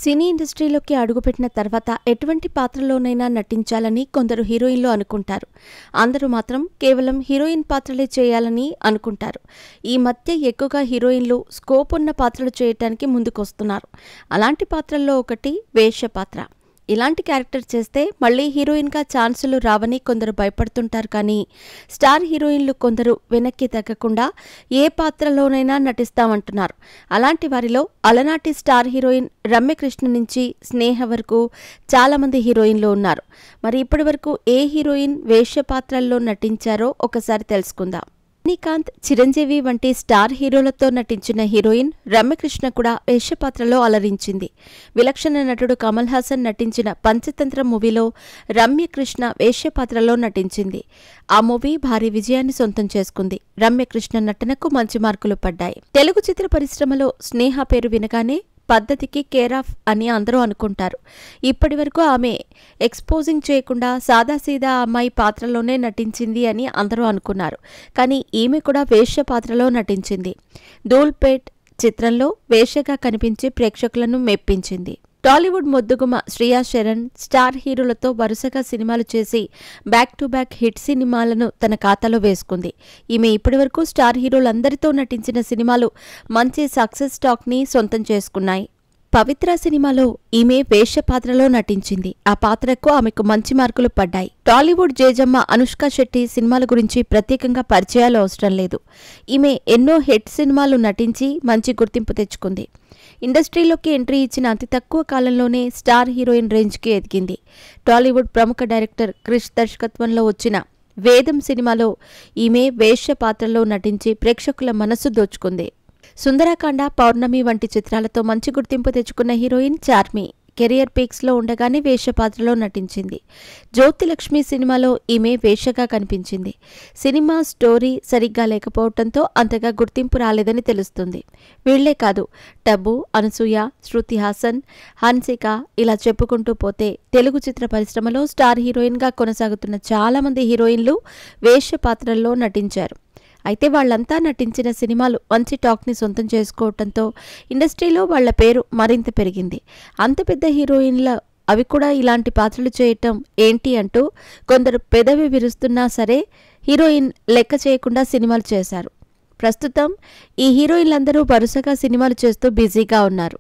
సినీ ఇండస్ట్రీలోకి అడుగుపెట్టిన తర్వాత ఎటువంటి పాత్రలోనైనా నటించాలని కొందరు హీరోయిన్లు అనుకుంటారు. అందరూ మాత్రం కేవలం హీరోయిన్ పాత్రలే చేయాలని అనుకుంటారు. ఈ మధ్య ఎక్కువగా హీరోయిన్లు స్కోప్ ఉన్న పాత్రలు చేయటానికి ముందుకొస్తున్నారు. అలాంటి పాత్రల్లో ఒకటి వేశ్య పాత్ర. ఇలాంటి క్యారెక్టర్ చేస్తే మళ్ళీ హీరోయిన్గా ఛాన్సులు రావని కొందరు భయపడుతుంటారు. కానీ స్టార్ హీరోయిన్లు కొందరు వెనక్కి తగ్గకుండా ఏ పాత్రలోనైనా నటిస్తామంటున్నారు. అలాంటి వారిలో అలనాటి స్టార్ హీరోయిన్ రమ్యకృష్ణ నుంచి స్నేహ వరకు చాలామంది హీరోయిన్లు ఉన్నారు. మరి ఇప్పటి వరకు ఏ హీరోయిన్ వేశ్య పాత్రల్లో నటించారో ఒకసారి తెలుసుకుందాం. రజనీకాంత్, చిరంజీవి వంటి స్టార్ హీరోలతో నటించిన హీరోయిన్ రమ్యకృష్ణ కూడా వేశ్య పాత్రలో అలరించింది. విలక్షణ నటుడు కమల్ హాసన్ నటించిన పంచతంత్ర మూవీలో రమ్యకృష్ణ వేశ్య పాత్రలో నటించింది. ఆ మూవీ భారీ విజయాన్ని సొంతం చేసుకుంది. రమ్యకృష్ణ నటనకు మంచి మార్కులు పడ్డాయి. తెలుగు చిత్ర పరిశ్రమలో స్నేహ పేరు వినగానే పద్ధతికి కేర్ ఆఫ్ అని అందరూ అనుకుంటారు. ఇప్పటి వరకు ఆమె ఎక్స్పోజింగ్ చేయకుండా సాదాసీదా అమ్మాయి పాత్రలోనే నటించింది అని అందరూ అనుకున్నారు. కానీ ఈమె కూడా వేశ్య పాత్రలో నటించింది. ధూల్పేట్ చిత్రంలో వేశ్యగా కనిపించి ప్రేక్షకులను మెప్పించింది. టాలీవుడ్ ముద్దుగుమ శ్రియా శరణ్ స్టార్ హీరోలతో వరుసగా సినిమాలు చేసి బ్యాక్ టు బ్యాక్ హిట్ సినిమాలను తన ఖాతాలో వేసుకుంది. ఈమె ఇప్పటివరకు స్టార్ హీరోలందరితో నటించిన సినిమాలు మంచి సక్సెస్ టాక్ని సొంతం చేసుకున్నాయి. పవిత్ర సినిమాలో ఈమె వేశ్య పాత్రలో నటించింది. ఆ పాత్రకు ఆమెకు మంచి మార్కులు పడ్డాయి. టాలీవుడ్ జేజమ్మ అనుష్క శెట్టి సినిమాల గురించి ప్రత్యేకంగా పరిచయాలు అవసరం లేదు. ఈమె ఎన్నో హిట్ సినిమాలు నటించి మంచి గుర్తింపు తెచ్చుకుంది. ఇండస్ట్రీలోకి ఎంట్రీ ఇచ్చిన అతి తక్కువ కాలంలోనే స్టార్ హీరోయిన్ రేంజ్కి ఎదిగింది. టాలీవుడ్ ప్రముఖ డైరెక్టర్ క్రిష్ దర్శకత్వంలో వచ్చిన వేదం సినిమాలో ఈమె వేశ్య పాత్రలో నటించి ప్రేక్షకుల మనస్సు దోచుకుంది. సుందరకాండ, పౌర్ణమి వంటి చిత్రాలతో మంచి గుర్తింపు తెచ్చుకున్న హీరోయిన్ చార్మి కెరియర్ పీక్స్లో ఉండగానే వేశ్య పాత్రలో నటించింది. జ్యోతిలక్ష్మి సినిమాలో ఈమె వేశ్యగా కనిపించింది. సినిమా స్టోరీ సరిగ్గా లేకపోవడంతో అంతగా గుర్తింపు రాలేదని తెలుస్తుంది. వీళ్లే కాదు, టబు, అనసూయ, శృతి హాసన్, హన్సిక ఇలా చెప్పుకుంటూ పోతే తెలుగు చిత్ర పరిశ్రమలో స్టార్ హీరోయిన్గా కొనసాగుతున్న చాలామంది హీరోయిన్లు వేశ్య పాత్రల్లో నటించారు. అయితే వాళ్లంతా నటించిన సినిమాలు మంచి టాక్ని సొంతం చేసుకోవడంతో ఇండస్ట్రీలో వాళ్ల పేరు మరింత పెరిగింది. అంత పెద్ద హీరోయిన్ల అవి కూడా ఇలాంటి పాత్రలు చేయటం ఏంటి అంటూ కొందరు పెదవి విరుస్తున్నా సరే హీరోయిన్ లెక్క చేయకుండా సినిమాలు చేశారు. ప్రస్తుతం ఈ హీరోయిన్లందరూ వరుసగా సినిమాలు చేస్తూ బిజీగా ఉన్నారు.